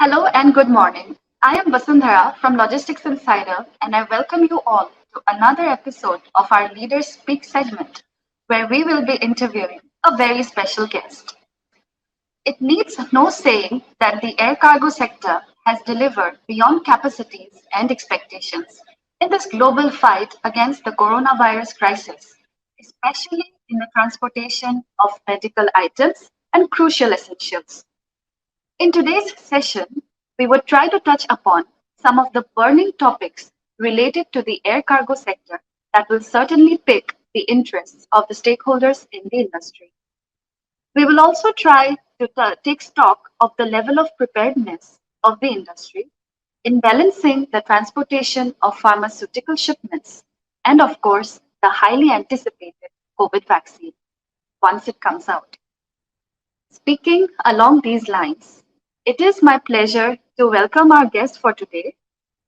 Hello and good morning. I am Vasundhara from Logistics Insider, and I welcome you all to another episode of our Leaders Speak segment, where we will be interviewing a very special guest. It needs no saying that the air cargo sector has delivered beyond capacities and expectations in this global fight against the coronavirus crisis, especially in the transportation of medical items and crucial essentials. In today's session, we would try to touch upon some of the burning topics related to the air cargo sector that will certainly pique the interests of the stakeholders in the industry. We will also try to take stock of the level of preparedness of the industry in balancing the transportation of pharmaceutical shipments and, of course, the highly anticipated COVID vaccine once it comes out. Speaking along these lines, it is my pleasure to welcome our guest for today,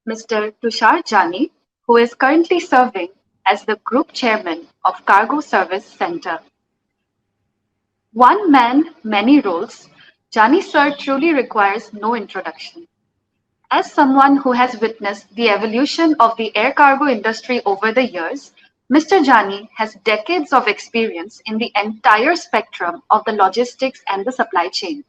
Mr. Tushar Jani, who is currently serving as the Group Chairman of Cargo Service Center. One man, many roles, Jani sir truly requires no introduction. As someone who has witnessed the evolution of the air cargo industry over the years, Mr. Jani has decades of experience in the entire spectrum of the logistics and the supply chain.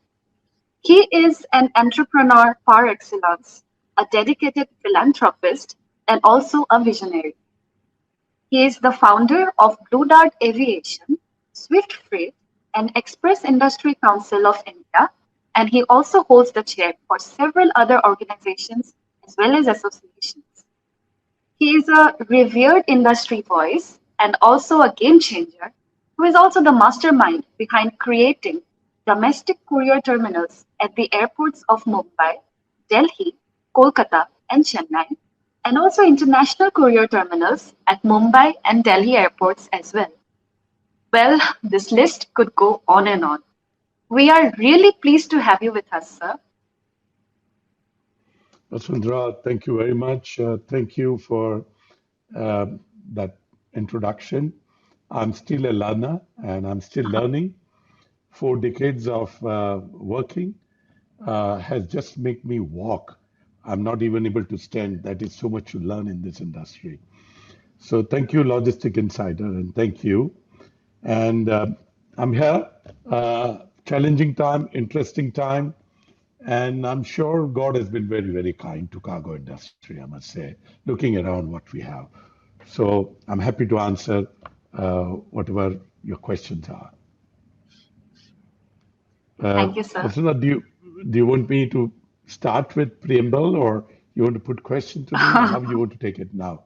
He is an entrepreneur par excellence, a dedicated philanthropist, and also a visionary. He is the founder of Blue Dart Aviation, Swift Freight, and Express Industry Council of India, and he also holds the chair for several other organizations as well as associations. He is a revered industry voice and also a game changer who is also the mastermind behind creating domestic courier terminals at the airports of Mumbai, Delhi, Kolkata, and Chennai, and also international courier terminals at Mumbai and Delhi airports as well. Well, this list could go on and on. We are really pleased to have you with us, sir. Vasundhara, thank you very much. Thank you for uh, that introduction. I'm still a learner and I'm still learning. 4 decades of working has just made me walk. I'm not even able to stand. That is so much to learn in this industry. So thank you, Logistic Insider, and thank you. And I'm here. Challenging time, interesting time. And I'm sure God has been very, very kind to cargo industry, I must say, looking around what we have. So I'm happy to answer whatever your questions are. Thank you, sir. Vasudha, do you want me to start with preamble or you want to put question to me or how you want to take it now?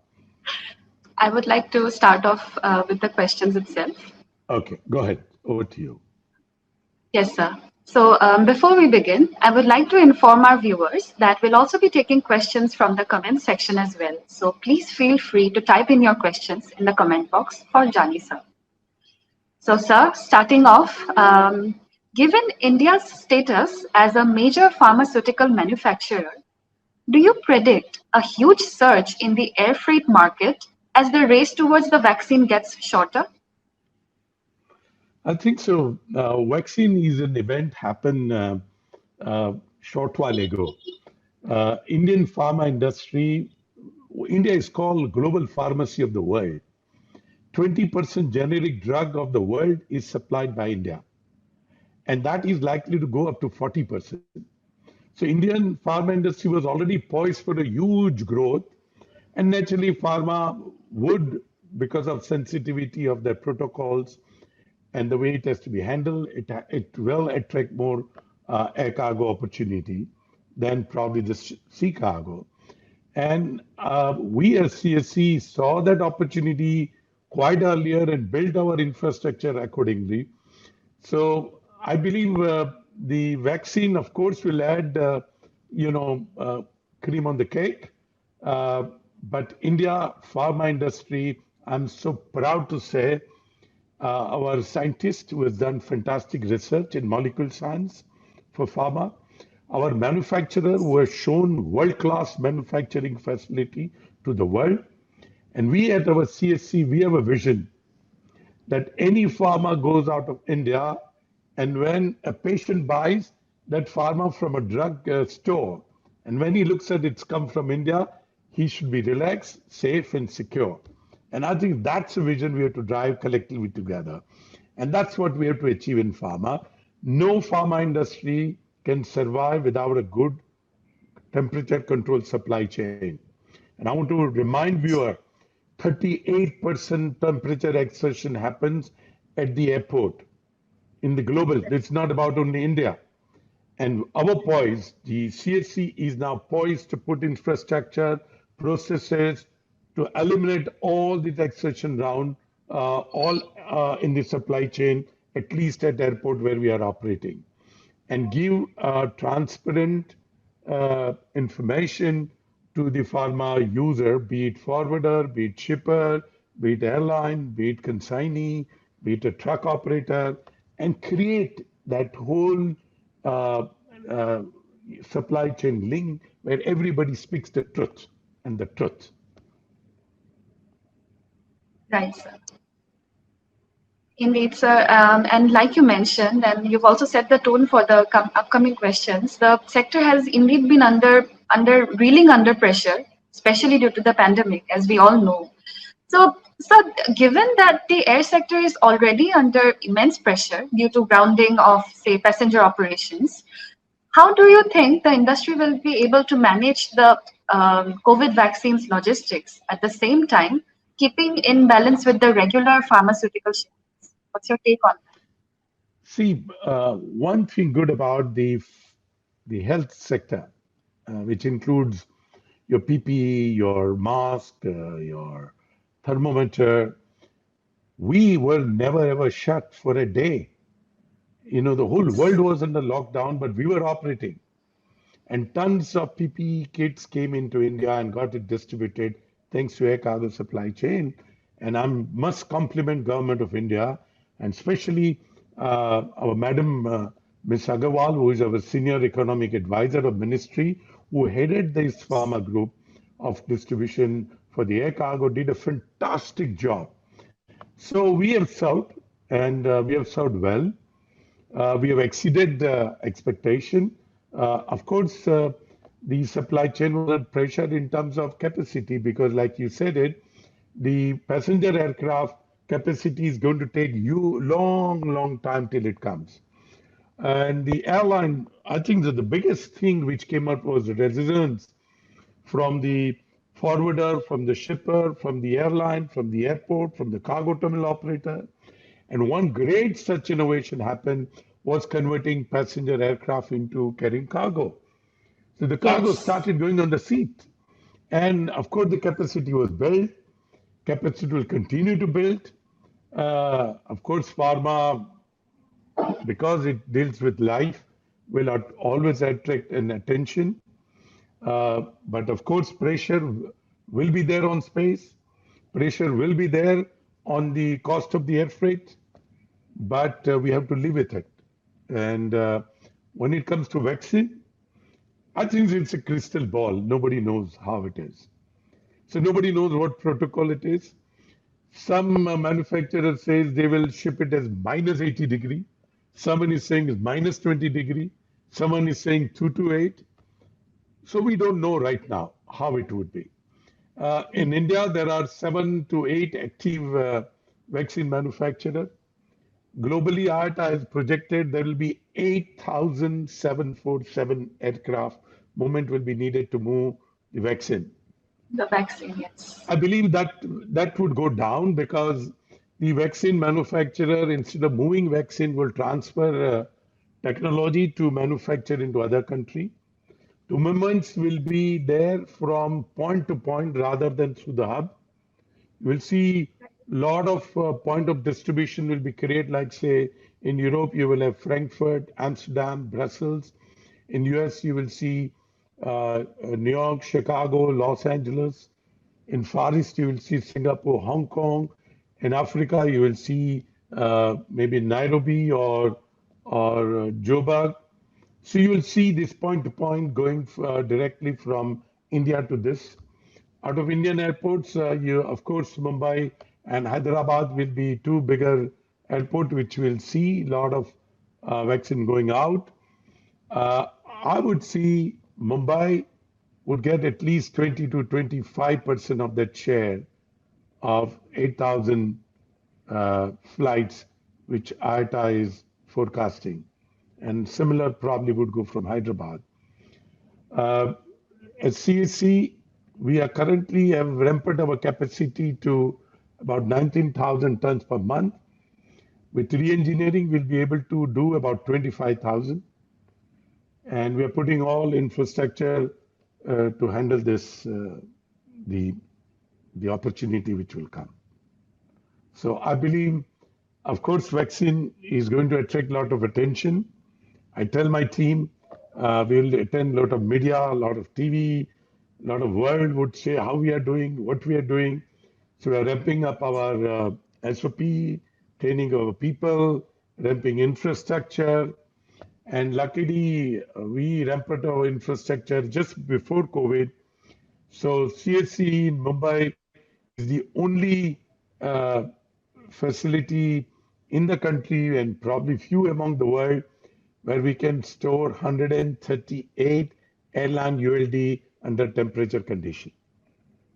I would like to start off with the questions itself. Okay, go ahead. Over to you. Yes, sir. So before we begin, I would like to inform our viewers that we'll also be taking questions from the comment section as well. So please feel free to type in your questions in the comment box for Jani, sir. So, sir, starting off, given India's status as a major pharmaceutical manufacturer, do you predict a huge surge in the air freight market as the race towards the vaccine gets shorter? I think so. Vaccine is an event happened short while ago. Indian pharma industry, India is called global pharmacy of the world. 20% generic drug of the world is supplied by India, and that is likely to go up to 40%. So Indian pharma industry was already poised for a huge growth, and naturally pharma would, because of sensitivity of their protocols and the way it has to be handled, it will attract more air cargo opportunity than probably the sea cargo. And we as CSC saw that opportunity quite earlier and built our infrastructure accordingly. So I believe the vaccine, of course, will add, you know, cream on the cake. Uh, but India pharma industry, I'm so proud to say, our scientist who has done fantastic research in molecular science for pharma, our manufacturer who has shown world-class manufacturing facility to the world, and we at our CSC, we have a vision that any pharma goes out of India, and when a patient buys, that pharma from a drug store. And when he looks at it's come from India, he should be relaxed, safe, and secure. And I think that's a vision we have to drive collectively together. And that's what we have to achieve in pharma. No pharma industry can survive without a good temperature controlled supply chain. And I want to remind viewer 38% temperature exertion happens at the airport in the global. It's not about only India. And our poise, the CSC is now poised to put infrastructure, processes to eliminate all the taxation round, all in the supply chain, at least at airport where we are operating, and give transparent information to the pharma user, be it forwarder, be it shipper, be it airline, be it consignee, be it a truck operator, and create that whole uh, uh, supply chain link where everybody speaks the truth and the truth. Right, sir. Indeed, sir. And like you mentioned, and you've also set the tone for the upcoming questions. The sector has indeed been reeling under pressure, especially due to the pandemic, as we all know. So, given that the air sector is already under immense pressure due to grounding of, say, passenger operations, how do you think the industry will be able to manage the COVID vaccines logistics at the same time, keeping in balance with the regular pharmaceutical shipments? What's your take on that? See, one thing good about the health sector, which includes your PPE, your mask, your thermometer, we were never ever shut for a day. You know, the whole world was under lockdown, but we were operating. And tons of PPE kits came into India and got it distributed thanks to air cargo supply chain. And I must compliment government of India and especially our Madam Ms. Agarwal, who is our senior economic advisor of ministry, who headed this pharma group of distribution for the air cargo, did a fantastic job. So we have served, and we have served well. We have exceeded expectation. Of course, the supply chain was under pressure in terms of capacity because, like you said it, the passenger aircraft capacity is going to take you long time till it comes. And the airline, I think that the biggest thing which came out was resilience from the forwarder, from the shipper, from the airline, from the airport, from the cargo terminal operator. And one great such innovation happened was converting passenger aircraft into carrying cargo. So the cargo Yes. started going on the seat. And of course, the capacity was built. Capacity will continue to build. Of course, pharma, because it deals with life, will always attract an attention. But of course, pressure will be there on space. Pressure will be there on the cost of the air freight, but we have to live with it. And when it comes to vaccine, I think it's a crystal ball. Nobody knows how it is. So nobody knows what protocol it is. Some manufacturer says they will ship it as minus 80 degree. Someone is saying it's minus 20 degree. Someone is saying 2 to 8. So we don't know right now how it would be. In India, there are 7 to 8 active vaccine manufacturers. Globally, IATA has projected there will be 8,747 aircraft movement will be needed to move the vaccine. The vaccine, yes. I believe that would go down because the vaccine manufacturer, instead of moving vaccine, will transfer technology to manufacture into other country. The movements will be there from point to point rather than through the hub. You will see a lot of point of distribution will be created, like say in Europe, you will have Frankfurt, Amsterdam, Brussels. In US, you will see New York, Chicago, Los Angeles. In Far East, you will see Singapore, Hong Kong. In Africa, you will see maybe Nairobi or Joburg. So you will see this point to point going directly from India to this. Out of Indian airports, of course, Mumbai and Hyderabad will be two bigger airports which will see a lot of vaccine going out. I would see Mumbai would get at least 20 to 25% of that share of 8,000 flights, which IATA is forecasting. And similar probably would go from Hyderabad. Uh, at CSC, we are currently have ramped our capacity to about 19,000 tons per month. With re-engineering, we'll be able to do about 25,000. And we are putting all infrastructure to handle this, the, the opportunity which will come. So I believe, of course, vaccine is going to attract a lot of attention. I tell my team, we'll attend a lot of media, a lot of TV, a lot of world would say how we are doing, what we are doing. So we are ramping up our SOP, training our people, ramping infrastructure. And luckily, we ramped up our infrastructure just before COVID. So CSC in Mumbai is the only facility in the country and probably few among the world where we can store 138 airline ULD under temperature condition.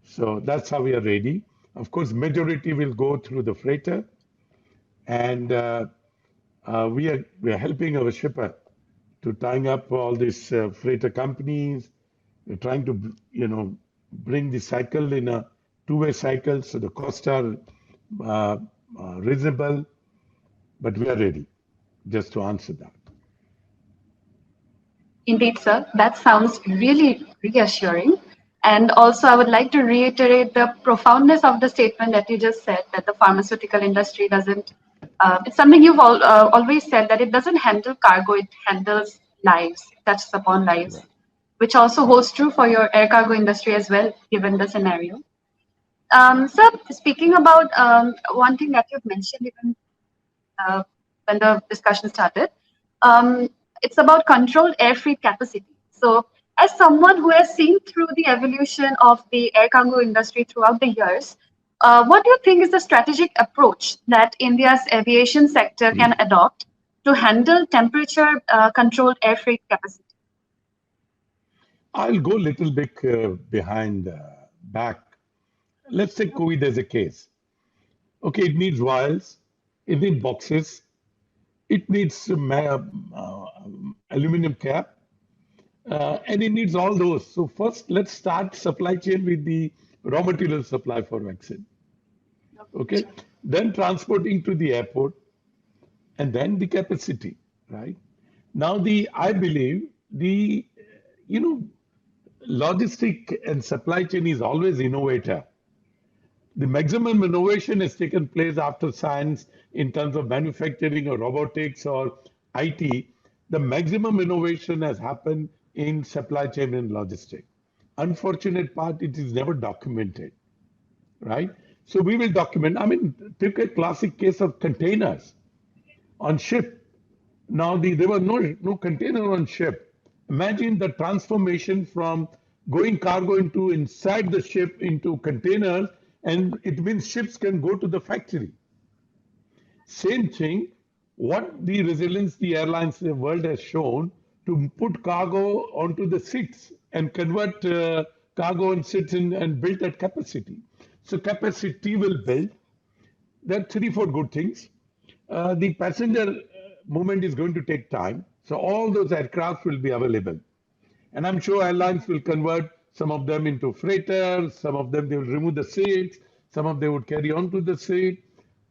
So that's how we are ready. Of course, majority will go through the freighter, and we are helping our shipper to tying up all these freighter companies. We're trying to bring the cycle in a two-way cycle, so the costs are uh, reasonable. But we are ready. Just to answer that. Indeed, sir. That sounds really reassuring. And also, I would like to reiterate the profoundness of the statement that you just said that the pharmaceutical industry doesn't, it's something you've always said that it doesn't handle cargo, it handles lives, it touches upon lives, Right. which also holds true for your air cargo industry as well, given the scenario. So, speaking about one thing that you've mentioned even uh, when the discussion started. Um, it's about controlled air freight capacity. So, as someone who has seen through the evolution of the air cargo industry throughout the years, what do you think is the strategic approach that India's aviation sector can adopt to handle temperature controlled air freight capacity? I'll go a little bit behind back. Let's take COVID as a case. Okay, it needs vials, it needs boxes, it needs aluminum cap, and it needs all those. So first, let's start supply chain with the raw material supply for vaccine. Okay, then transporting to the airport, and then the capacity. Right now, I believe the you know logistic and supply chain is always innovator. The maximum innovation has taken place after science in terms of manufacturing or robotics or IT. The maximum innovation has happened in supply chain and logistics. Unfortunate part, it is never documented, right? So we will document. I mean, take a classic case of containers on ship. Now there was no container on ship. Imagine the transformation from going cargo into inside the ship into containers, and it means ships can go to the factory. Same thing, what the resilience the airlines the world has shown to put cargo onto the seats and convert cargo and seats in and build that capacity. So capacity will build. There are three, four good things. The passenger movement is going to take time. So all those aircraft will be available. And I'm sure airlines will convert some of them into freighters, some of them they will remove the seats, some of them would carry on to the seat.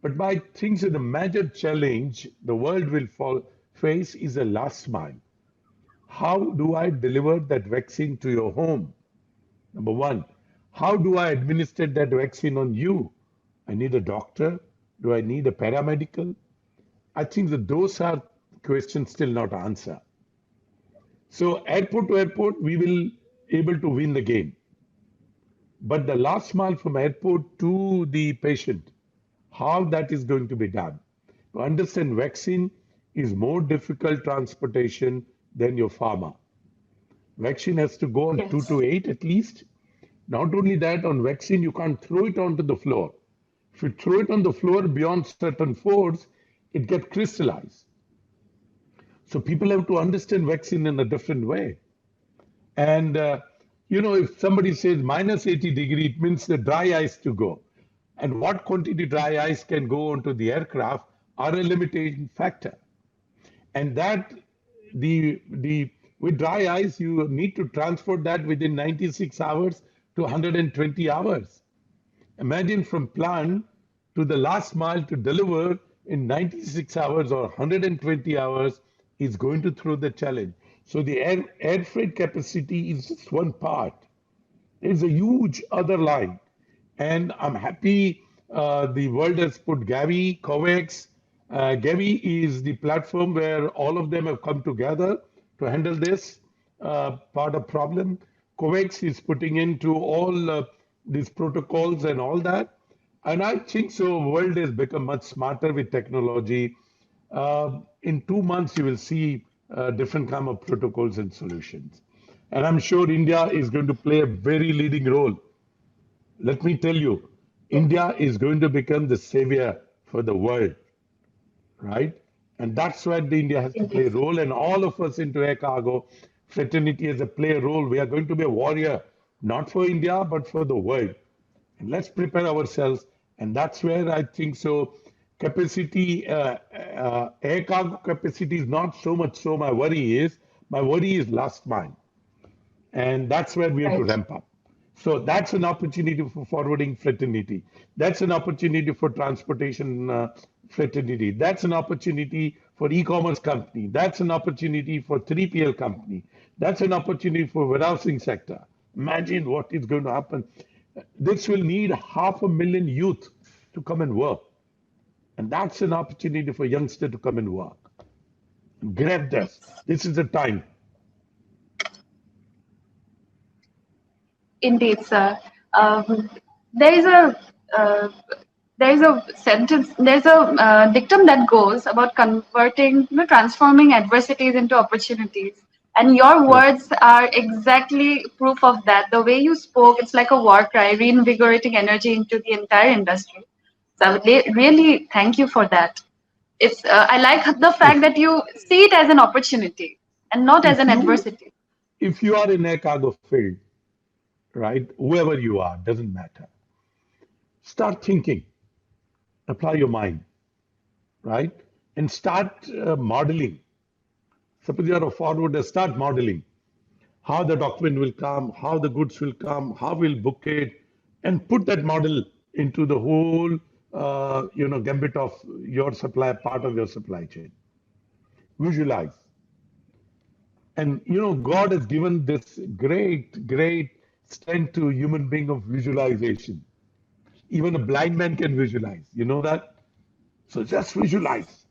But my things is the major challenge the world will face is the last mile. How do I deliver that vaccine to your home? Number one, how do I administer that vaccine on you? I need a doctor. Do I need a paramedical? I think that those are questions still not answered. So airport to airport, we will able to win the game. But the last mile from airport to the patient, how that is going to be done. To understand vaccine is more difficult transportation than your pharma. Vaccine has to go on 2 Yes. to 8 at least. Not only that, on vaccine, you can't throw it onto the floor. If you throw it on the floor beyond certain force, it gets crystallized. So people have to understand vaccine in a different way. And if somebody says minus 80 degree, it means the dry ice to go. And what quantity dry ice can go onto the aircraft are a limitation factor. And that the with dry ice, you need to transport that within 96 hours to 120 hours. Imagine from plant to the last mile to deliver in 96 hours or 120 hours is going to throw the challenge. So the air freight capacity is just one part. There's a huge other line. And I'm happy the world has put Gavi, COVAX. Gavi is the platform where all of them have come together to handle this part of problem. COVAX is putting into all these protocols and all that. And I think so. World has become much smarter with technology. In 2 months, you will see different kind of protocols and solutions. And I'm sure India is going to play a very leading role. Let me tell you, India is going to become the savior for the world, right? And that's where the India has to play a Indeed. role. And all of us into Air Cargo fraternity has to play a role. We are going to be a warrior, not for India, but for the world. And let's prepare ourselves. And that's where I think so. Capacity, air cargo capacity is not so much so my worry is. My worry is last mile. And that's where we have to Right. ramp up. So that's an opportunity for forwarding fraternity. That's an opportunity for transportation fraternity. That's an opportunity for e-commerce company. That's an opportunity for 3PL company. That's an opportunity for warehousing sector. Imagine what is going to happen. This will need 500,000 youth to come and work. And that's an opportunity for youngsters to come and work. Grab this. Yes. This is the time. Indeed, sir. Um, there is a uh, there is a sentence, there's a dictum that goes about converting, transforming adversities into opportunities. And your Correct. words are exactly proof of that. The way you spoke, it's like a war cry, reinvigorating energy into the entire industry. So I would really thank you for that. It's I like the fact If that you see it as an opportunity and not as if an you adversity. if you are in a cargo field, right, whoever you are, doesn't matter. Start thinking, apply your mind, right, and start modeling. Suppose you are a forwarder, start modeling how the document will come, how the goods will come, how we'll book it, and put that model into the whole, gambit of your supply, part of your supply chain. Visualize. And God has given this great strength to human being of visualization. Even a blind man can visualize. You know that? So just visualize.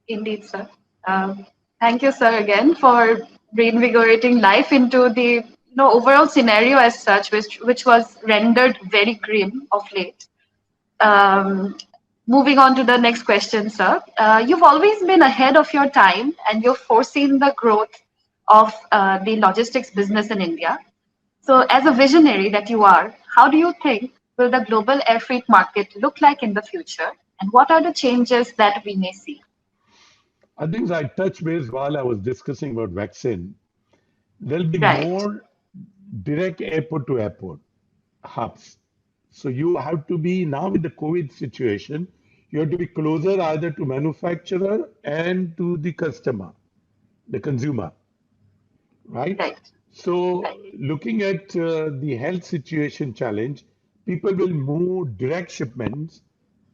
Indeed, sir. Thank you, sir, again for reinvigorating life into the overall scenario as such, which was rendered very grim of late. Um, Moving on to the next question, sir. You've always been ahead of your time, and you've foreseen the growth of the logistics business in India. So, as a visionary that you are, how do you think will the global air freight market look like in the future, and what are the changes that we may see? I think I touched base while I was discussing about vaccine. There'll be Right. more direct airport to airport hubs. So you have to be now with the COVID situation, you have to be closer either to manufacturer and to the customer, the consumer, right? Right. So Right. looking at the health situation challenge, people will move direct shipments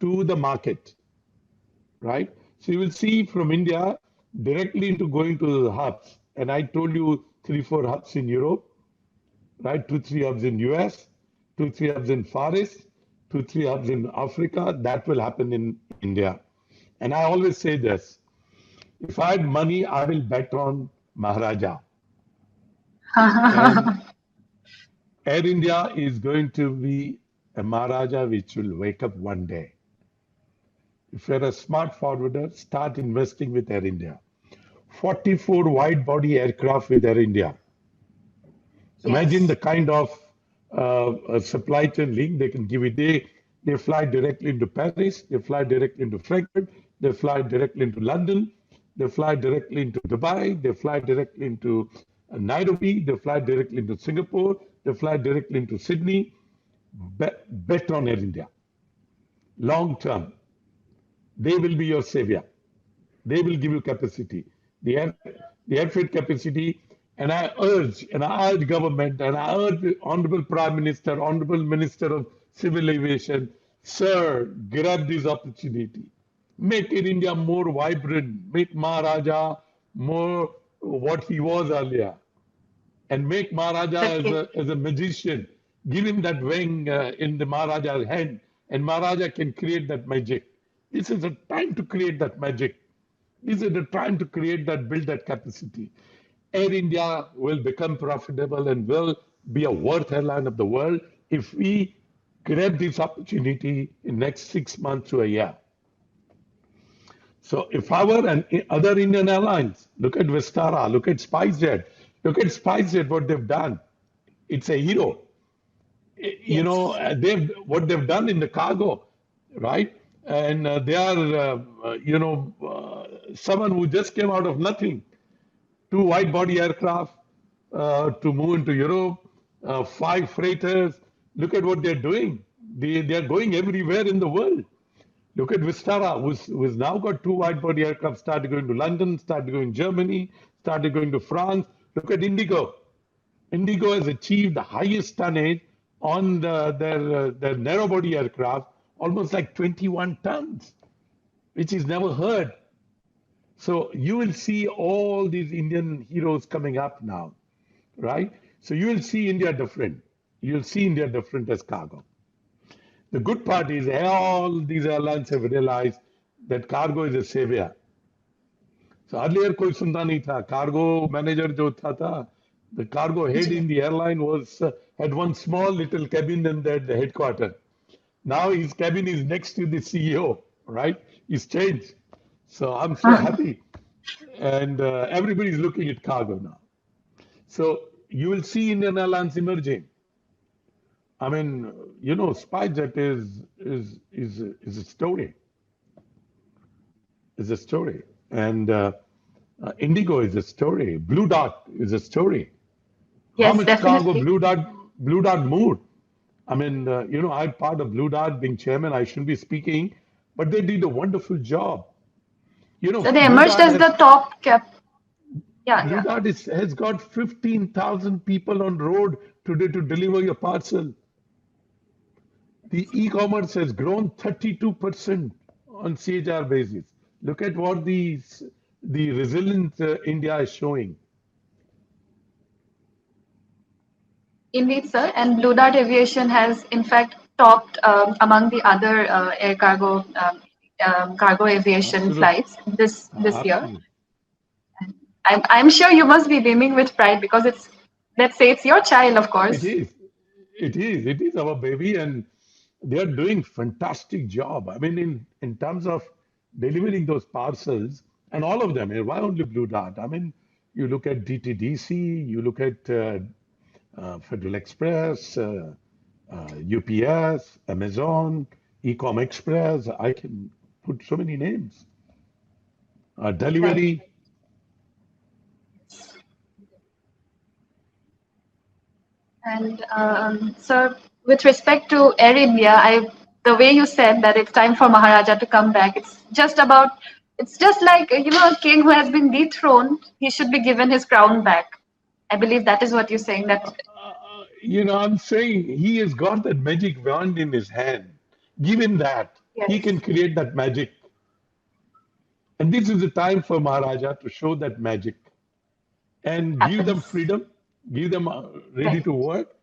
to the market, right? So you will see from India directly into going to the hubs. And I told you 3, 4 hubs in Europe, right? 2, 3 hubs in US, 2, 3 hubs in Far East, 2, 3 hubs in Africa. That will happen in India. And I always say this: if I had money, I will bet on Maharaja. And Air India is going to be a Maharaja which will wake up one day. If you're a smart forwarder, start investing with Air India. 44 wide body aircraft with Air India. Imagine the Yes. kind of supply chain link they can give it. They fly directly into Paris, they fly directly into Frankfurt, they fly directly into London, they fly directly into Dubai, they fly directly into Nairobi, they fly directly into Singapore, they fly directly into Sydney. Bet on Air India. Long term, they will be your savior. They will give you capacity, the air, the airfield capacity. And I urge government, and I urge the Honorable Prime Minister, Honorable Minister of Civil Aviation, sir, grab this opportunity. Make Air India more vibrant. Make Maharaja more what he was earlier, and make Maharaja Okay. as a magician. Give him that wing in the Maharaja's hand, and Maharaja can create that magic. This is a time to create that magic. This is the time to create that, build that capacity. Air India will become profitable and will be a worth airline of the world if we grab this opportunity in next 6 months to a year. So if our and other Indian airlines, look at Vistara, look at SpiceJet, what they've done. It's a hero. Yes. They've what they've done in the cargo, right? And they are, someone who just came out of nothing. Two wide body aircraft to move into Europe, five freighters. Look at what they're doing. They are going everywhere in the world. Look at Vistara, who's now got two wide body aircraft, started going to London, started going to Germany, started going to France. Look at Indigo. Indigo has achieved the highest tonnage on their narrow body aircraft, almost like 21 tons, which is never heard. So you will see all these Indian heroes coming up now, right? So you will see India different. You'll see India different as cargo. The good part is all these airlines have realized that cargo is a savior. So earlier कोई सुनता नहीं था. Cargo manager जो था, the cargo head in ji. the airline was had one small little cabin in the headquarters. Now his cabin is next to the CEO, right? He's changed. So I'm so happy. And everybody is looking at cargo now. So you will see Indian Airlines emerging. I mean, SpiceJet is a story. Is a story, and Indigo is a story. Blue Dart is a story. How Yes, much cargo definitely. Blue Dart moved? I mean, I'm part of Blue Dart, being chairman. I shouldn't be speaking, but they did a wonderful job. So they Blue emerged Dart as the has top cap. Yeah, Blue yeah. Dart has got 15,000 people on road today to deliver your parcel. The e-commerce has grown 32% on CHR basis. Look at what the resilience India is showing. Indeed, sir. And Blue Dart Aviation has, in fact, topped among the other air cargo aviation Absolutely. flights this year. Absolutely. I'm sure you must be beaming with pride because it's, let's say, it's your child, of It course. is. It is our baby, and they are doing fantastic job. I mean, in terms of delivering those parcels, and all of them. Why only Blue Dart? I mean, you look at DTDC, you look at Federal Express, UPS, Amazon, Ecom Express. I can put so many names. Right. Delivery. And sir, with respect to Air India, the way you said that it's time for Maharaja to come back, it's just like a king who has been dethroned. He should be given his crown back. I believe that is what you're saying. That I'm saying he has got that magic wand in his hand. Give him that. He yes, can create that magic. And this is the time for Maharaja to show that magic and give them happens. freedom, give them ready Right. to work,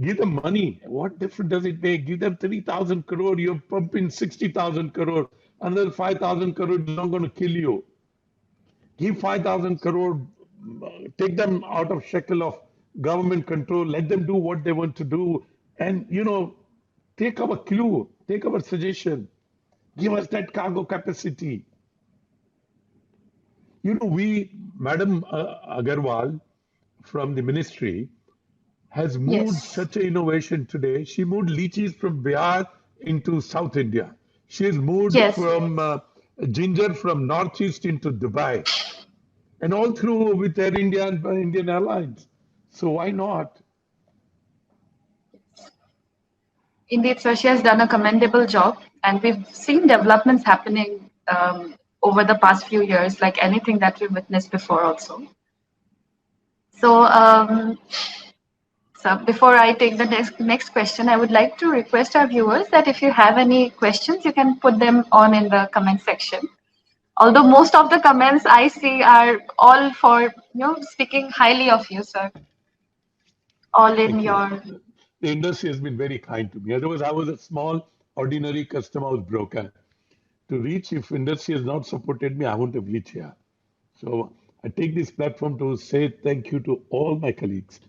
give them money. What difference does it make? Give them 3,000 crore, you're pumping 60,000 crore. Another 5,000 crore is not going to kill you. Give 5,000 crore, take them out of shackle of government control, let them do what they want to do. And, take our clue, take our suggestion, give us that cargo capacity. Madam Agarwal from the ministry has moved Yes. such an innovation today. She moved lychees from Bihar into South India. She has moved Yes. from Ginger from Northeast into Dubai, and all through with Air India and Indian Airlines. So why not? Indeed, sir, she has done a commendable job, and we've seen developments happening over the past few years, like anything that we witnessed before, also. So, so before I take the next question, I would like to request our viewers that if you have any questions, you can put them on in the comment section. Although most of the comments I see are all for speaking highly of you, sir. All in Thank you. your The industry has been very kind to me. Otherwise, I was a small, ordinary customer house broker. To reach, if industry has not supported me, I wouldn't have reached here. So I take this platform to say thank you to all my colleagues.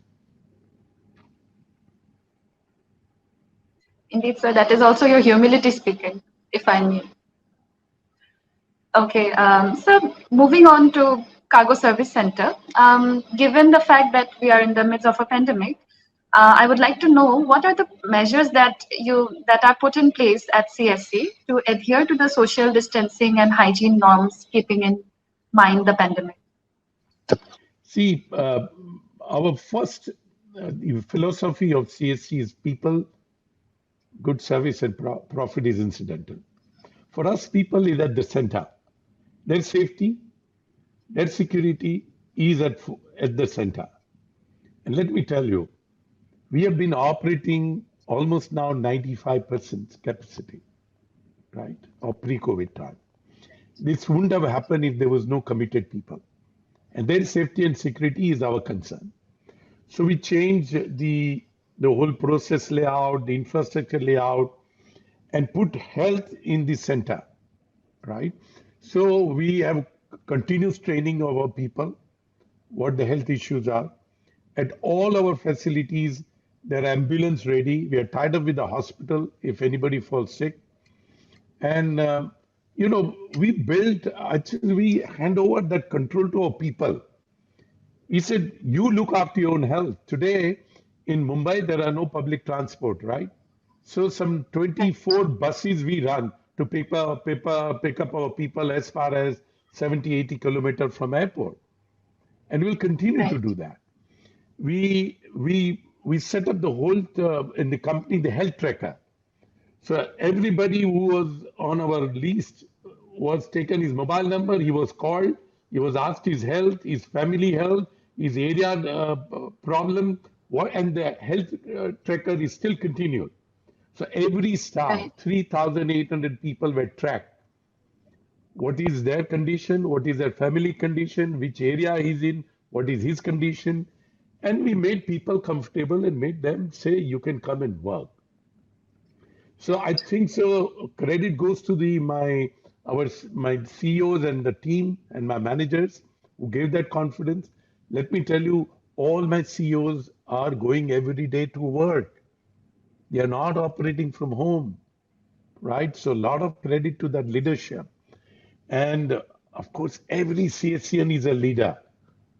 indeed, sir. That is also your humility speaking, if I may. Okay, so moving on to Cargo Service Center. Given the fact that we are in the midst of a pandemic, I would like to know what are the measures that are put in place at CSC to adhere to the social distancing and hygiene norms, keeping in mind the pandemic. See, our first philosophy of CSC is people, good service, and profit is incidental. For us, people is at the center. Their safety, their security is at the center. And let me tell you, we have been operating almost now 95% capacity, right, of pre-COVID time. This wouldn't have happened if there was no committed people. And their safety and security is our concern. So we changed the whole process layout, the infrastructure layout, and put health in the center, right? So we have continuous training of our people, what the health issues are. At all our facilities, they're ambulance ready. We are tied up with the hospital if anybody falls sick. And, we built, actually, we hand over that control to our people. He said, you look after your own health. Today in Mumbai, there are no public transport, right? So some Right, 24 buses we run to pick up our people as far as 70, 80 kilometers from airport. And we'll continue to right, do that. We set up the whole in the company the health tracker. So everybody who was on our list was taken his mobile number. He was called. He was asked his health, his family health, his area problem, and the health tracker is still continued. So every staff, right. 3,800 people were tracked. What is their condition? What is their family condition? Which area he's in? What is his condition? And we made people comfortable and made them say, you can come and work. So I think so. Credit goes to my CEOs and the team and my managers who gave that confidence. Let me tell you, all my CEOs are going every day to work. They are not operating from home, right? So a lot of credit to that leadership. And of course, every CSCN is a leader.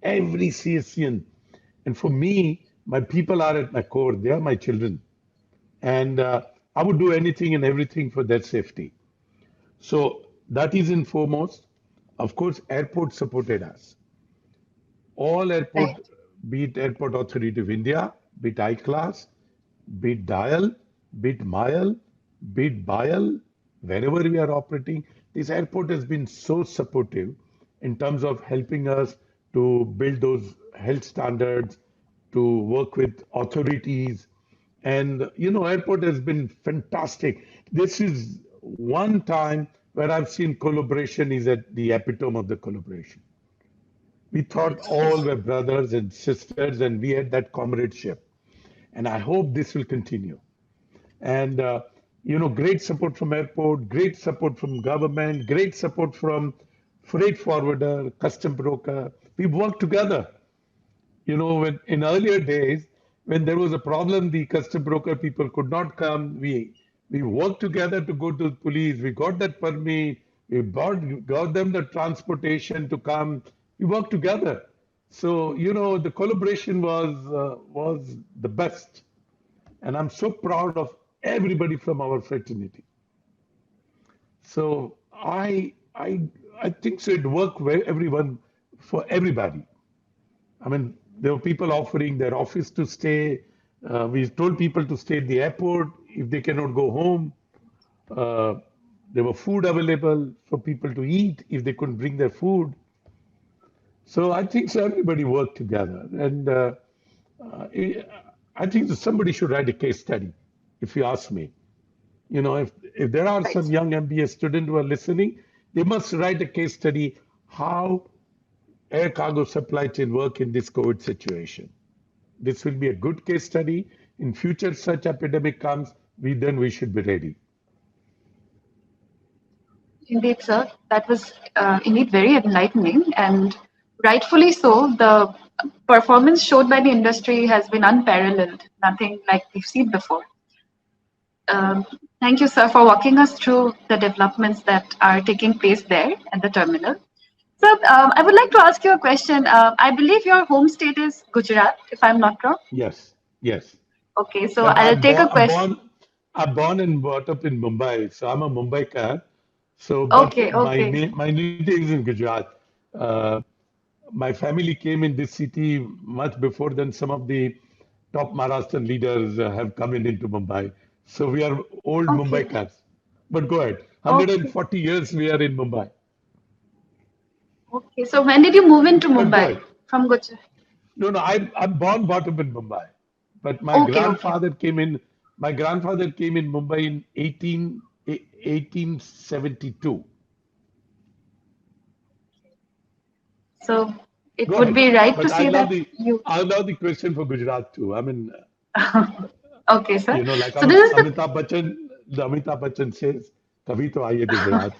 Every CSCN. And for me, my people are at my core. They are my children. And I would do anything and everything for their safety. So that is in foremost. Of course, airport supported us. All Right. airport, be it Airport Authority of India, be it I-Class, be it Dial, be it Mile, be it Bial, wherever we are operating, this airport has been so supportive in terms of helping us to build those health standards, to work with authorities. And, airport has been fantastic. This is one time where I've seen collaboration is at the epitome of the collaboration. We thought all Yes. were brothers and sisters, and we had that comradeship. And I hope this will continue. And great support from airport, great support from government, great support from freight forwarder, custom broker. We worked together. When in earlier days, when there was a problem, the custom broker people could not come. We worked together to go to the police. We got that permit. Got them the transportation to come. We worked together. So the collaboration was the best, and I'm so proud of everybody from our fraternity. So I I think so. It worked where everyone for everybody. I mean, there were people offering their office to stay. We told people to stay at the airport if they cannot go home. Uh, there were food available for people to eat if they couldn't bring their food. So I think so everybody worked together, and uh, I think that somebody should write a case study. If you ask me, if there are Right. some young MBA students who are listening, they must write a case study how air cargo supply chain work in this COVID situation. This will be a good case study. In future, such epidemic comes, we should be ready. Indeed, sir. That was indeed very enlightening, and rightfully so. The performance showed by the industry has been unparalleled, nothing like we've seen before. Um, Thank you, sir, for walking us through the developments that are taking place there at the terminal. So, I would like to ask you a question. I believe your home state is Gujarat, if I'm not wrong. Yes, yes. Okay, so But I'll take a question. I'm born and brought up in Mumbai, so I'm a Mumbaikar. So, but Okay, okay. my native is in Gujarat. Uh, my family came in this city much before than some of the top Maharashtrian leaders have come in into Mumbai. So we are old Okay, Mumbaikars. But go ahead. okay, 140 years we are in Mumbai. okay. So, when did you move into But go Mumbai ahead. from Gujarat? No, no, I'm born, brought up in Mumbai. But Okay, okay. my grandfather came in Mumbai in 1872. So, it Go would ahead. be right to But say that you. I love the question for Gujarat too. I mean, Okay, sir. like So, this is the Amitabh Bachchan says, "Kabhi to aiye Gujarat."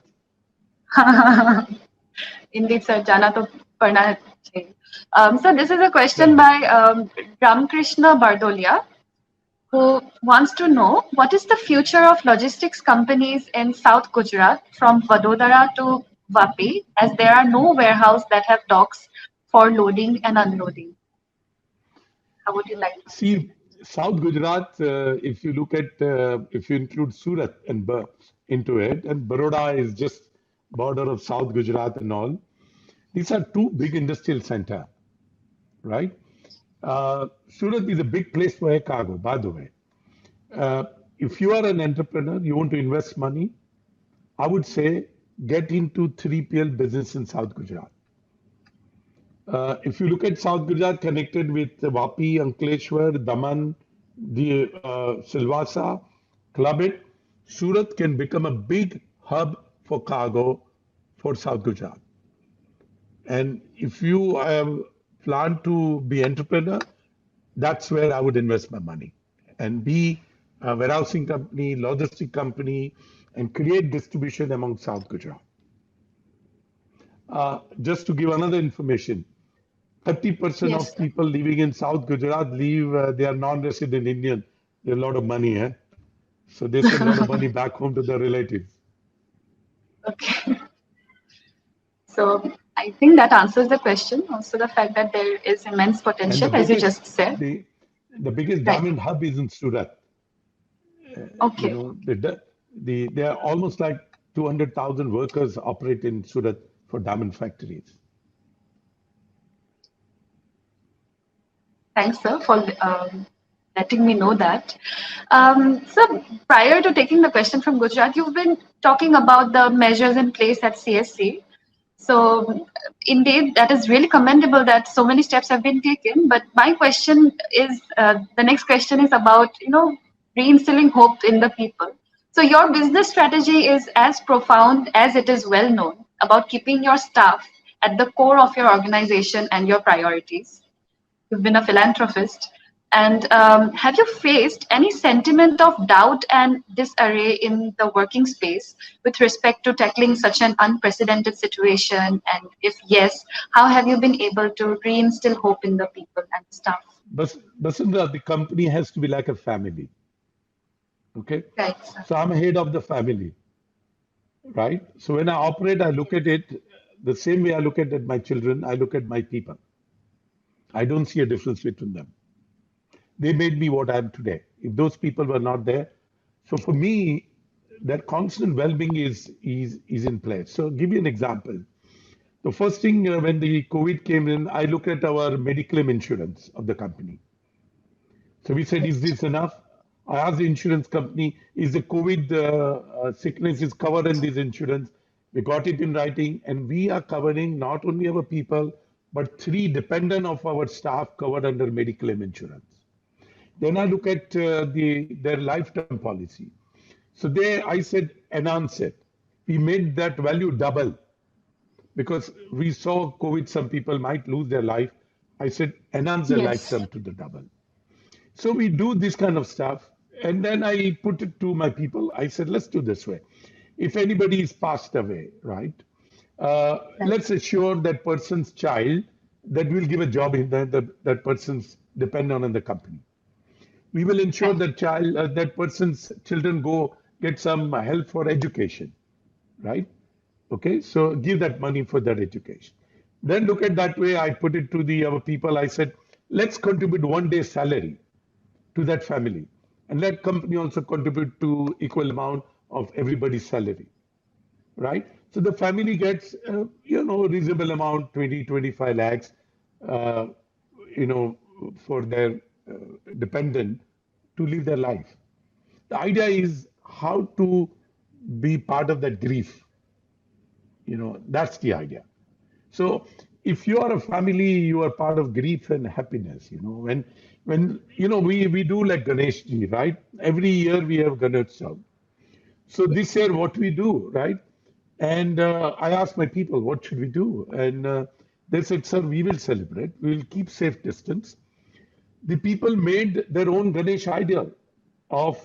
indeed, sir. Jana to padna hai chahiye. So, this is a question Thank you. by Ramkrishna Bardolia, who wants to know what is the future of logistics companies in South Gujarat from Vadodara to Vapi, as there are no warehouses that have docks for loading and unloading. How would you like to answer See, South Gujarat, if you include Surat into it, and Baroda is just border of South Gujarat and all. These are two big industrial center, right? Surat is a big place for air cargo, by the way. Uh, if you are an entrepreneur, you want to invest money, I would say get into 3PL business in South Gujarat. If you look at South Gujarat connected with Vapi, Ankleshwar, Daman, the Silvassa, Klabit, Surat can become a big hub for cargo for South Gujarat. And if you have planned to be entrepreneur, that's where I would invest my money and be a warehousing company, logistic company, and create distribution among South Gujarat. Just to give another information, 30% Yes, of sir. people living in South Gujarat they are non-resident Indian. They have a lot of money, eh? So they send a lot of money back home to their relatives. Okay. So I think that answers the question. Also, the fact that there is immense And potential, as you just said. the biggest Right. diamond hub is in Surat. You Okay. know, there are almost like 200,000 workers operate in Surat for diamond factories. Thanks, sir, for letting me know that. So, prior to taking the question from Gujarat, you've been talking about the measures in place at CSC. So, indeed, that is really commendable that so many steps have been taken. But my question is, the next question is about, reinstilling hope in the people. So, your business strategy is as profound as it is well known about keeping your staff at the core of your organization and your priorities. You've been a philanthropist. And have you faced any sentiment of doubt and disarray in the working space with respect to tackling such an unprecedented situation? And if yes, how have you been able to reinstill hope in the people and staff? But Basundra, the company has to be like a family. Okay. Right, sir. So I'm head of the family, right? So when I operate, I look at it the same way I look at my children, I look at my people. I don't see a difference between them. They made me what I am today. If those people were not there, so for me, their constant well-being is in place. So, give you an example. The first thing when the COVID came in, I look at our Mediclaim insurance of the company. So we said, is this enough? I asked the insurance company, is the COVID sickness is covered in this insurance? We got it in writing, and we are covering not only our people, but 3 dependent of our staff covered under Mediclaim insurance. Then I look at their lifetime policy. So there I said, enhance it. We made that value double because we saw COVID, some people might lose their life. I said, enhance the Yes. lifetime to the double. So we do this kind of stuff. And then I put it to my people. I said, let's do this way. If anybody is passed away, right, Right. let's assure that person's child that will give a job in that person's dependent on the company. We will ensure Right. that that person's children go get some help for education, right? Okay, so give that money for that education. Then look at that way. I put it to the our people. I said, let's contribute 1 day salary to that family, and let company also contribute to equal amount of everybody's salary, right? So the family gets reasonable amount, 20-25 lakhs, uh, you know for their dependent to live their life. The idea is how to be part of that grief. That's the idea. So if you are a family, you are part of grief and happiness. When we do like Ganesh ji, right? Every year we have Ganesh Chav. So this year what we do, right? And I asked my people, what should we do? And they said, sir, we will celebrate. We will keep safe distance. The people made their own Ganesh idol of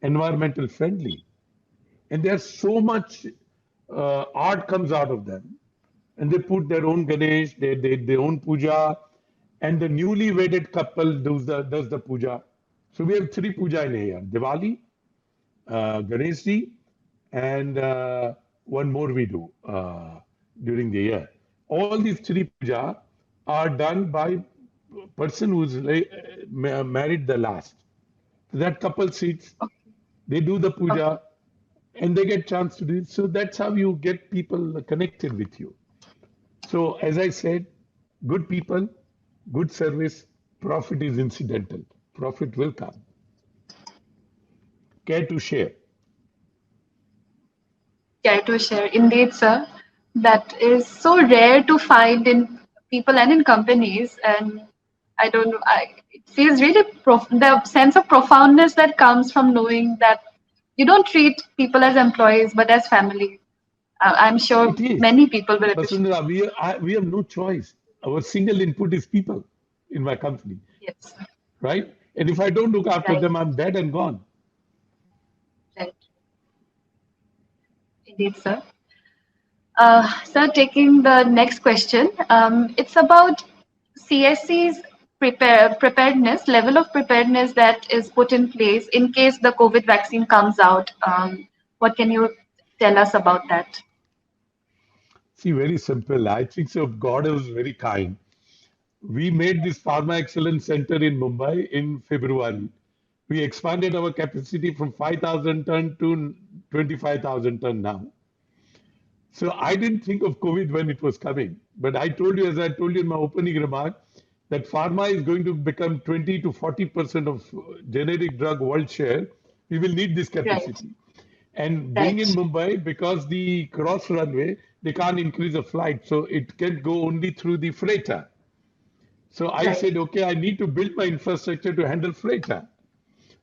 environmental friendly, and there's so much art comes out of them, and they put their own Ganesh, their own puja, and the newly wedded couple does the puja. So we have 3 puja in a year: Diwali, Ganesh ji, and one more we do during the year. All these 3 puja are done by person who's married the last. So that couple sits, they do the Okay. puja, and they get chance to do it. So that's how you get people connected with you. So as I said, good people, good service, profit is incidental. Profit will come. Care to share? Care to share? Indeed, sir. That is so rare to find in people and in companies. And I don't know, it feels really the sense of profoundness that comes from knowing that you don't treat people as employees, but as family. I'm sure It is. many people will appreciate. Basundara, we have no choice. Our single input is people in my company, Yes, right? And if I don't look after right, them, I'm dead and gone. right. Indeed, sir. Sir, taking the next question, it's about CSC's preparedness, level of preparedness that is put in place in case the COVID vaccine comes out. What can you tell us about that? See, very simple. I think so. God was very kind. We made this Pharma Excellence Center in Mumbai in February. We expanded our capacity from 5,000 ton to 25,000 ton now. So I didn't think of COVID when it was coming. But I told you, as I told you in my opening remark, that pharma is going to become 20 to 40% of generic drug world share. We will need this Right, capacity. And being in right, Mumbai, because the cross runway, they can't increase the flight. So it can go only through the freighter. So I right, said, okay, I need to build my infrastructure to handle freighter.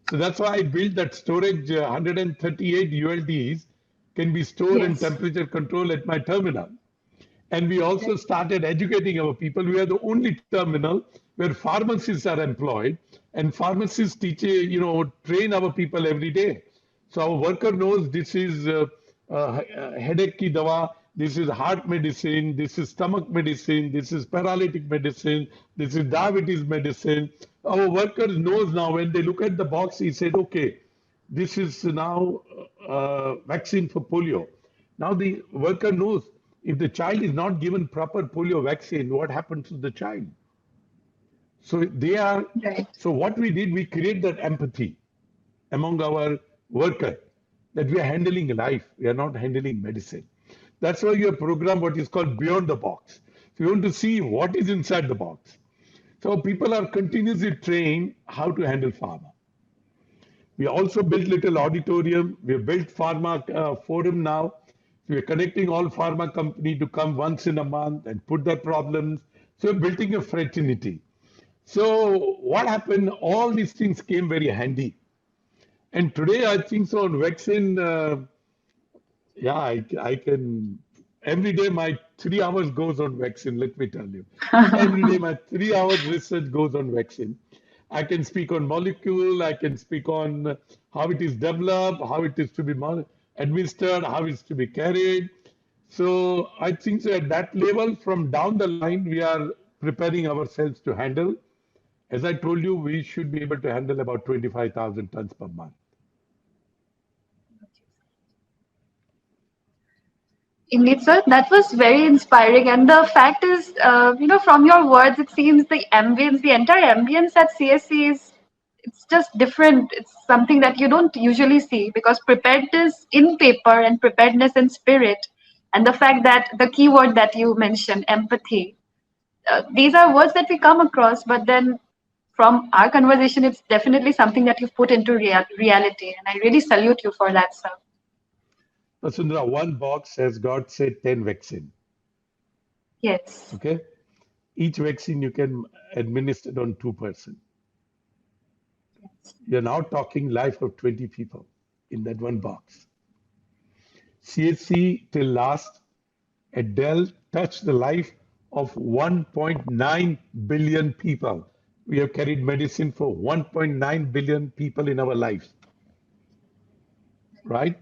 So that's why I built that storage 138 ULDs can be stored in yes, temperature control at my terminal. And we also right, started educating our people. We are the only terminal where pharmacists are employed, and pharmacists train our people every day. So our worker knows this is headache ki dawa, this is heart medicine, this is stomach medicine, this is paralytic medicine, this is diabetes medicine. Our workers knows now when they look at the box, he said, okay, this is now vaccine for polio. Now the worker knows if the child is not given proper polio vaccine, what happens to the child? So they are. right, So what we did, we create that empathy among our worker, that we are handling life, we are not handling medicine. That's why you have programmed what is called beyond the box. So you want to see what is inside the box. So people are continuously trained how to handle pharma. We also built little auditorium. We have built pharma forum now. We are connecting all pharma company to come once in a month and put their problems. So we're building a fraternity. So what happened? All these things came very handy. And today I think so on vaccine, yeah, I can, every day my 3 hours goes on vaccine, let me tell you. Every day my 3 hours research goes on vaccine. I can speak on molecule, I can speak on how it is developed, how it is to be administered, how it's to be carried. So I think so at that level, from down the line, we are preparing ourselves to handle. As I told you, we should be able to handle about 25,000 tons per month. Indeed, sir, that was very inspiring. And the fact is, from your words, it seems the ambience, the entire ambience at CSC is it's just different. It's something that you don't usually see because preparedness in paper and preparedness in spirit, and the fact that the keyword that you mentioned, empathy, these are words that we come across, but then from our conversation, it's definitely something that you've put into reality. And I really salute you for that, sir. Sundra, one box has got, say, 10 vaccine. Yes. Okay. Each vaccine you can administer it on 2 person. You're now talking life of 20 people in that one box. CHC till last at Dell touched the life of 1.9 billion people. We have carried medicine for 1.9 billion people in our lives, right?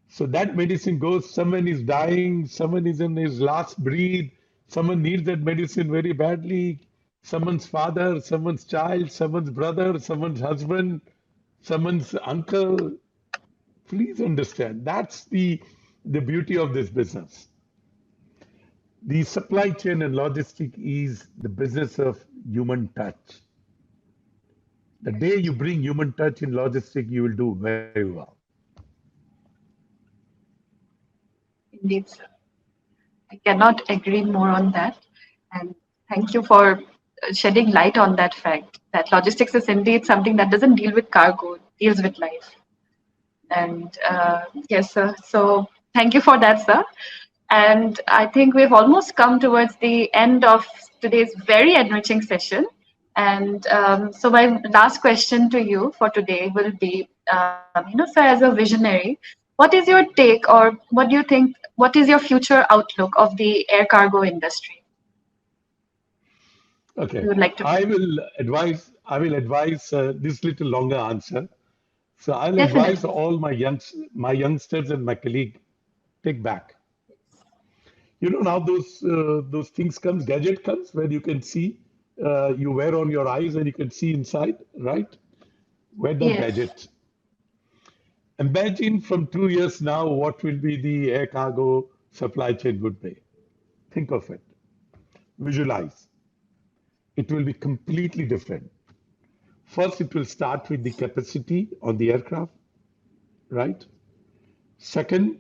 So that medicine goes, someone is dying, someone is in his last breath, someone needs that medicine very badly, someone's father, someone's child, someone's brother, someone's husband, someone's uncle. Please understand, that's the beauty of this business. The supply chain and logistic is the business of human touch. The day you bring human touch in logistic, you will do very well. Indeed, sir. I cannot agree more on that. And thank you for shedding light on that fact that logistics is indeed something that doesn't deal with cargo, it deals with life. And yes, sir. So thank you for that, sir. And I think we've almost come towards the end of today's very enriching session. And so my last question to you for today will be, sir, as a visionary, what is your take, or what do you think? What is your future outlook of the air cargo industry? Okay, You would like to I will advise this little longer answer. So I'll advise definitely. all my youngsters and my colleague, take back. You know now those things comes, gadget comes where you can see, you wear on your eyes and you can see inside, right? Wear that Yes. gadget. Imagine from 2 years now what will be the air cargo supply chain would be. Think of it. Visualize. It will be completely different. First, it will start with the capacity on the aircraft, right? Second,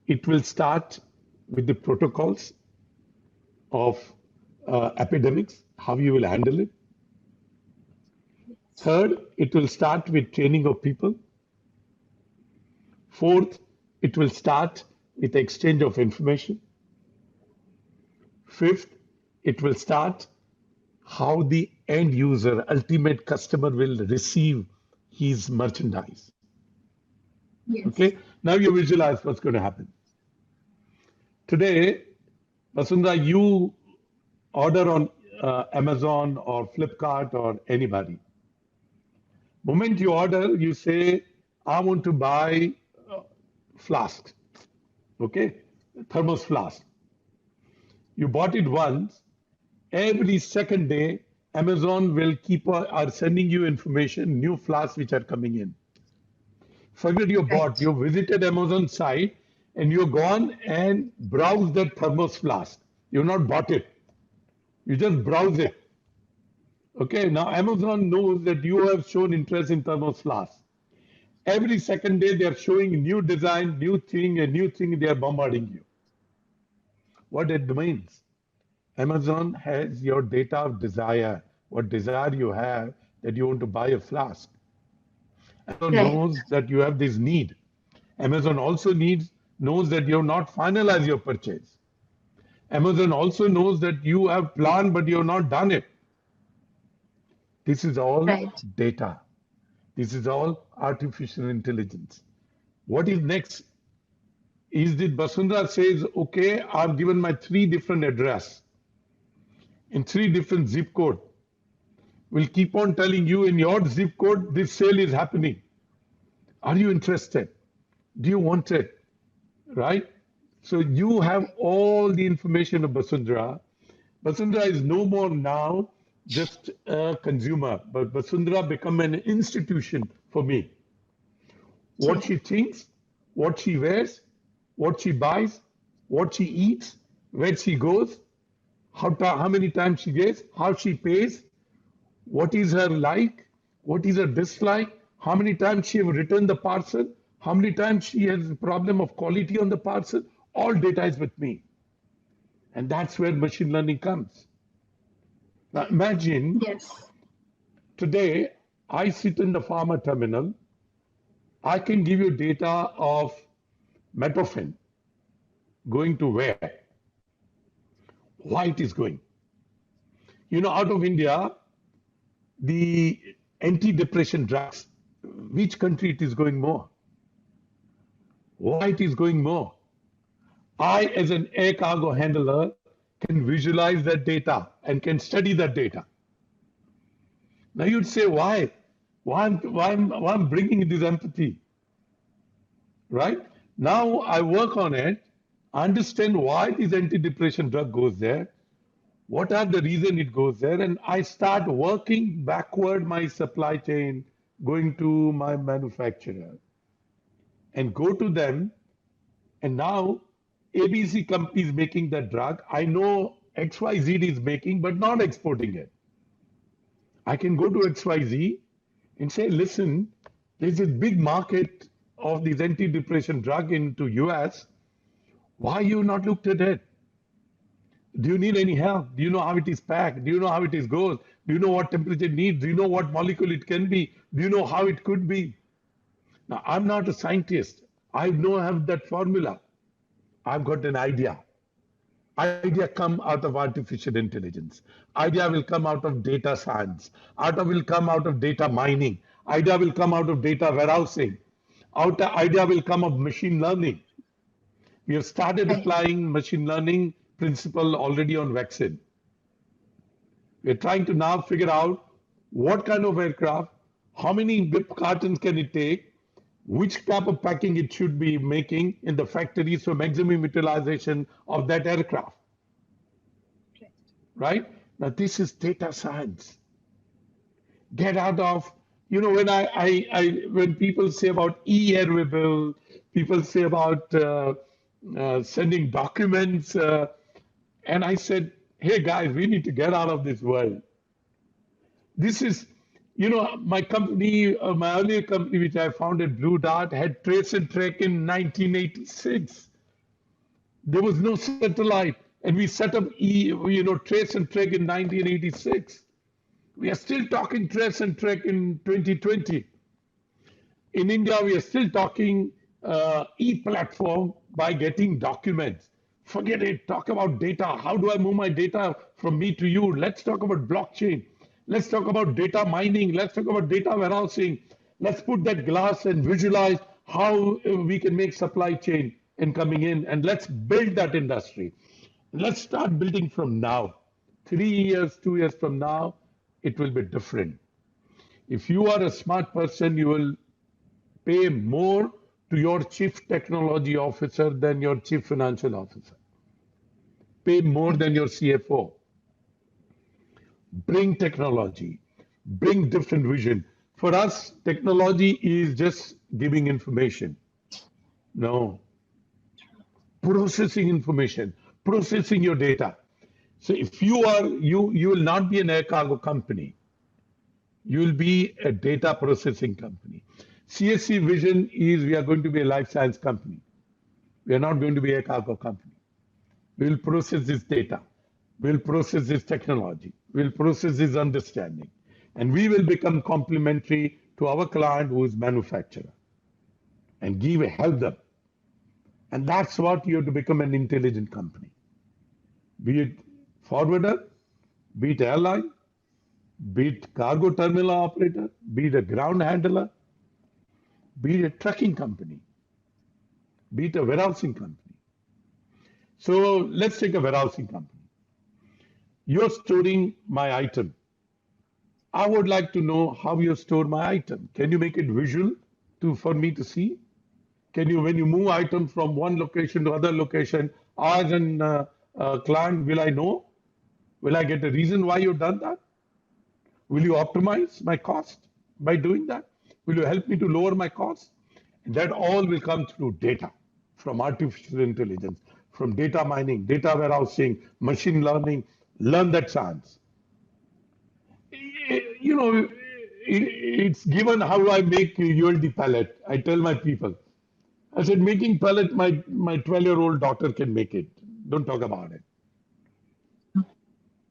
it will start with the protocols of epidemics, how you will handle it. Third, it will start with training of people. Fourth, it will start with exchange of information. Fifth, it will start how the end user, ultimate customer will receive his merchandise. Yes. Okay, now you visualize what's going to happen. Today, Vasundhara, you order on Amazon or Flipkart or anybody. Moment you order, you say, I want to buy flask, okay, thermos flask. You bought it once. Every second day, Amazon will keep are sending you information, new flasks which are coming in. Forget you bought, Right. you visited Amazon site and you've gone and browsed that thermos flask. You've not bought it. You just browse it. Okay, now Amazon knows that you have shown interest in thermos flask. Every second day, they are showing new design, new thing, a new thing, they are bombarding you. What it means? Amazon has your data of desire, what desire you have that you want to buy a flask. Amazon Right. knows that you have this need. Amazon also knows that you have not finalized your purchase. Amazon also knows that you have planned but you have not done it. This is all Right. data. This is all artificial intelligence. What is next? Is that Basundhara says, okay, I've given my 3 different address in 3 different zip code. We'll keep on telling you in your zip code this sale is happening. Are you interested? Do you want it? Right? So you have all the information of Basundhara. Basundhara is no more now just a consumer, but Basundhara become an institution for me. What True. she thinks, what she wears, what she buys, what she eats, where she goes, how many times she gets, how she pays, what is her like, what is her dislike, how many times she have returned the parcel, how many times she has a problem of quality on the parcel, all data is with me. And that's where machine learning comes. Now imagine Yes. today I sit in the pharma terminal, I can give you data of Metofen going to where, why it is going. You know, out of India, the anti-depression drugs, which country it is going more? Why it is going more? I, as an air cargo handler, can visualize that data and can study that data. Now you'd say, why? Why I'm bringing this empathy, right? Now I work on it, understand why this anti-depression drug goes there, what are the reason it goes there, and I start working backward my supply chain, going to my manufacturer and go to them. And now ABC company is making that drug. I know XYZ is making, but not exporting it. I can go to XYZ and say, listen, there's this big market of this anti-depression drug into US. Why you not looked at it? Do you need any help? Do you know how it is packed? Do you know how it is goes? Do you know what temperature it needs? Do you know what molecule it can be? Do you know how it could be? Now, I'm not a scientist. I don't have that formula. I've got an idea. Idea come out of artificial intelligence. Idea will come out of data science. Idea will come out of data mining. Idea will come out of data warehousing. Idea will come of machine learning. We have started Right. applying machine learning principle already on vaccine. We're trying to now figure out what kind of aircraft, how many cartons can it take, which type of packing it should be making in the factory, so maximum utilization of that aircraft. Right? Now, this is data science. Get out of, you know, when people say about e-airway bill, people say about sending documents, and I said, hey guys, we need to get out of this world. This is, you know, my company, my earlier company, which I founded, Blue Dart, had Trace and Track in 1986. There was no satellite, and we set up, Trace and Track in 1986. We are still talking Trace and Track in 2020. In India, we are still talking e-platform by getting documents. Forget it. Talk about data. How do I move my data from me to you? Let's talk about blockchain. Let's talk about data mining. Let's talk about data warehousing. Let's put that glass and visualize how we can make supply chain and coming in. And let's build that industry. Let's start building from now. 3 years, 2 years from now, it will be different. If you are a smart person, you will pay more to your chief technology officer than your chief financial officer. Pay more than your CFO. Bring technology, bring different vision. For us, technology is just giving information. No, processing information, processing your data. So if you will not be an air cargo company. You will be a data processing company. CSC vision is we are going to be a life science company. We are not going to be a cargo company. We will process this data. We will process this technology. We will process this understanding. And we will become complementary to our client who is manufacturer and help them. And that's what you have to become an intelligent company. Be it forwarder, be it airline, be it cargo terminal operator, be it a ground handler, be it a trucking company, be it a warehousing company. So let's take a warehousing company. You're storing my item. I would like to know how you store my item. Can you make it visual for me to see? Can you, when you move item from one location to other location, as a client, will I know? Will I get a reason why you've done that? Will you optimize my cost by doing that? Will you help me to lower my cost? That all will come through data from artificial intelligence, from data mining, data warehousing, machine learning. Learn that science. You know, it's given how I make ULD pallet. I tell my people, I said, making pallet, my 12-year-old daughter can make it. Don't talk about it.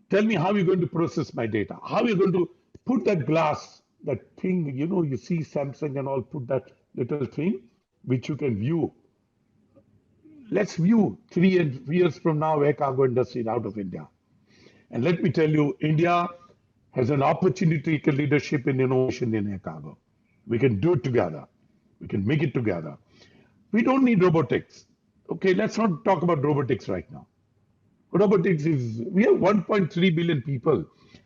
Tell me how you're going to process my data. How you're going to put that glass, that thing, you see Samsung and all put that little thing, which you can view. Let's view 3 years from now air cargo industry out of India. And let me tell you, India has an opportunity to leadership in innovation in air cargo. We can do it together. We can make it together. We don't need robotics. Okay, let's not talk about robotics right now. Robotics is, we have 1.3 billion people.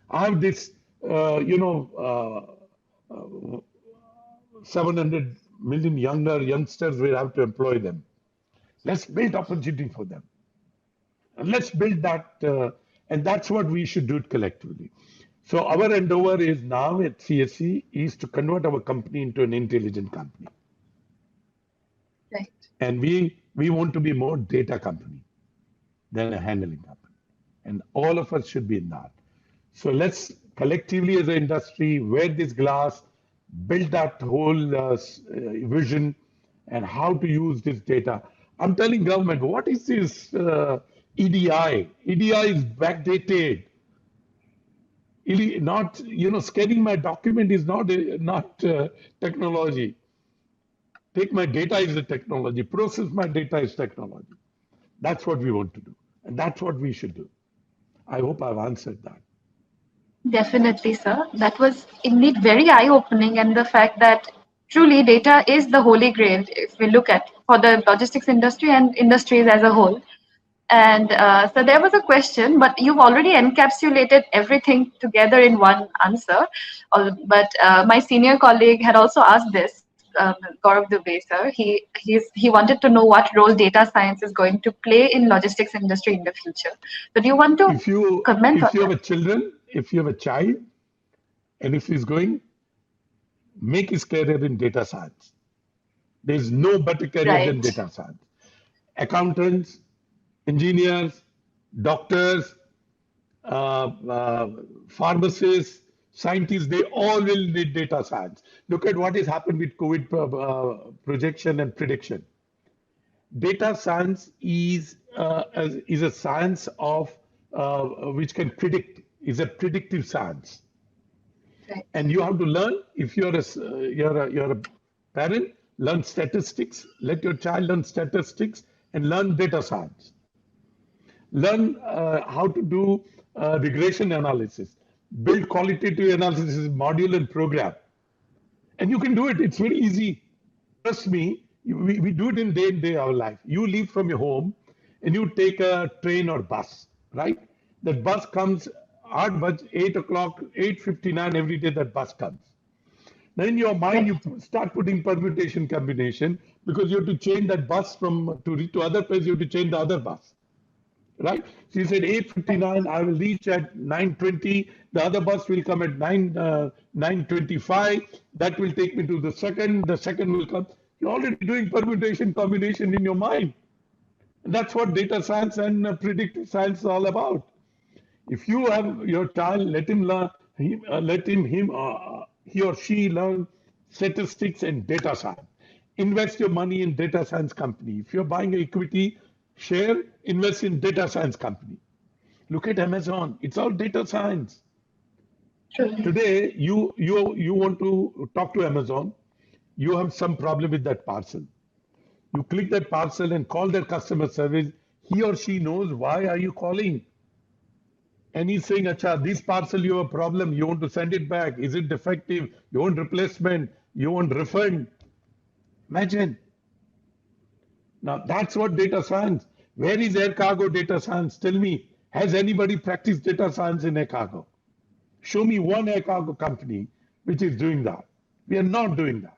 I have this, 700 million youngsters, we have to employ them. Let's build opportunity for them. And let's build that, and that's what we should do it collectively. So our endeavor is now at CSC is to convert our company into an intelligent company. Right. And we want to be more data company than a handling company. And all of us should be in that. So let's collectively as an industry wear this glass, build that whole vision and how to use this data. I'm telling government, what is this EDI? EDI is backdated. Not, scanning my document is not technology. Take my data is a technology. Process my data is technology. That's what we want to do. And that's what we should do. I hope I've answered that. Definitely, sir. That was indeed very eye-opening, and the fact that truly data is the holy grail if we look at for the logistics industry and industries as a whole. And so there was a question, but you've already encapsulated everything together in one answer. But my senior colleague had also asked this, Gaurav Dubey, sir. He wanted to know what role data science is going to play in logistics industry in the future. So do you want to comment on that? If you have a child, and if he's going, make his career in data science. There's no better career than data science. Accountants, engineers, doctors, pharmacists, scientists, they all will need data science. Look at what has happened with COVID projection and prediction. Data science is a science of which can predict, is a predictive science. Right. And you have to learn, if you're a parent, learn statistics, let your child learn statistics and learn data science. Learn how to do regression analysis, build qualitative analysis module and program. And you can do it. It's very easy. Trust me, we do it in day in day our life. You leave from your home and you take a train or bus, right? That bus comes at 8 o'clock, 8:59 every day that bus comes. Now in your mind, you start putting permutation combination because you have to change that bus from to reach to other place, you have to change the other bus. Right? So you said 8:59, I will reach at 9:20. The other bus will come at 9:25. That will take me to the second will come. You're already doing permutation combination in your mind. And that's what data science and predictive science is all about. If you have your child, let him learn, he or she learn statistics, and data science. Invest your money in data science company. If you're buying an equity share, invest in data science company. Look at Amazon. It's all data science. True. Today, you want to talk to Amazon. You have some problem with that parcel. You click that parcel and call their customer service. He or she knows why are you calling. And he's saying, Acha, this parcel you have a problem, you want to send it back. Is it defective? You want replacement? You want refund? Imagine. Now that's what data science. Where is air cargo data science? Tell me, has anybody practiced data science in air cargo? Show me one air cargo company which is doing that. We are not doing that.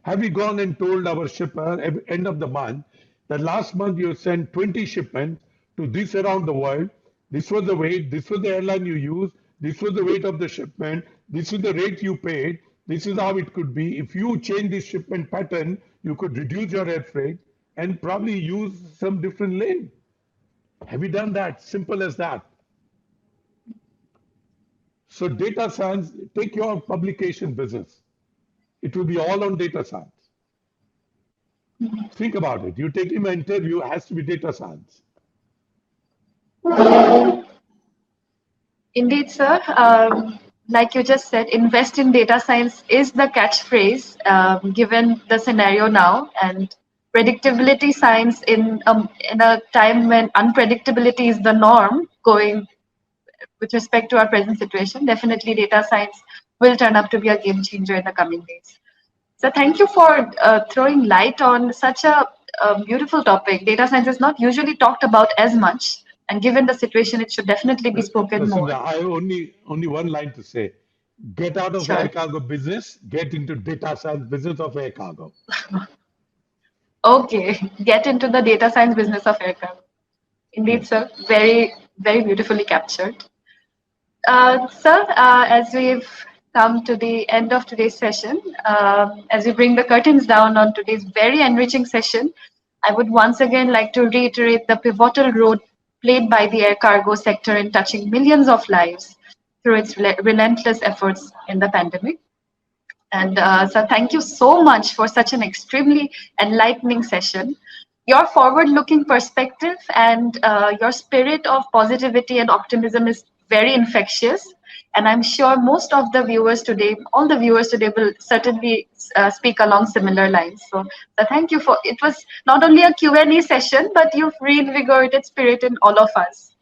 Have we gone and told our shipper at the end of the month that last month you sent 20 shipments to this around the world? This was the weight, this was the airline you used, this was the weight of the shipment, this is the rate you paid, this is how it could be. If you change this shipment pattern, you could reduce your air freight and probably use some different lane. Have you done that? Simple as that. So data science, take your publication business. It will be all on data science. Think about it. You take him an interview, it has to be data science. Indeed, sir. Like you just said, invest in data science is the catchphrase given the scenario now, and predictability science in a time when unpredictability is the norm, going with respect to our present situation. Definitely, data science will turn up to be a game changer in the coming days. So, thank you for throwing light on such a beautiful topic. Data science is not usually talked about as much, and given the situation, it should definitely be spoken more. Listen, I have only one line to say. Get out of air Sure. cargo business, get into data science business of air cargo. Okay, get into the data science business of aircraft. Indeed, Yes. sir. Very, very beautifully captured. Sir, as we've come to the end of today's session, as we bring the curtains down on today's very enriching session, I would once again like to reiterate the pivotal role played by the air cargo sector in touching millions of lives through its relentless efforts in the pandemic. And so, thank you so much for such an extremely enlightening session. Your forward looking perspective and your spirit of positivity and optimism is very infectious. And I'm sure most of the viewers today, all the viewers today, will certainly speak along similar lines. So, thank you for it. Was not only a Q&A session, but you've reinvigorated spirit in all of us.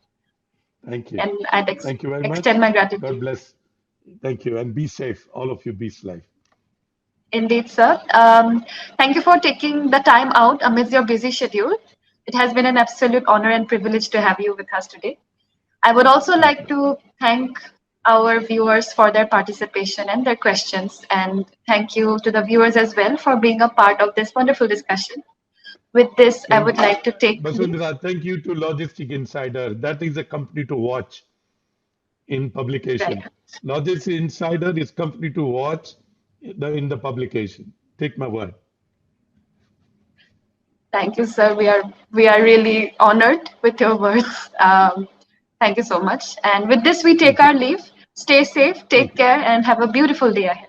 Thank you. And I'd Thank you very extend much. my gratitude. God bless. Thank you. And be safe. All of you be safe. Indeed, sir. Thank you for taking the time out amidst your busy schedule. It has been an absolute honor and privilege to have you with us today. I would also like to thank our viewers for their participation and their questions. And thank you to the viewers as well for being a part of this wonderful discussion. With this, I would like to take leave. Basundhara, thank you to Logistic Insider. That is a company to watch in publication. Right. Logistic Insider is company to watch in the publication. Take my word. Thank you, sir. We are really honored with your words. Thank you so much. And with this, we take our leave. Stay safe, take care, and have a beautiful day ahead.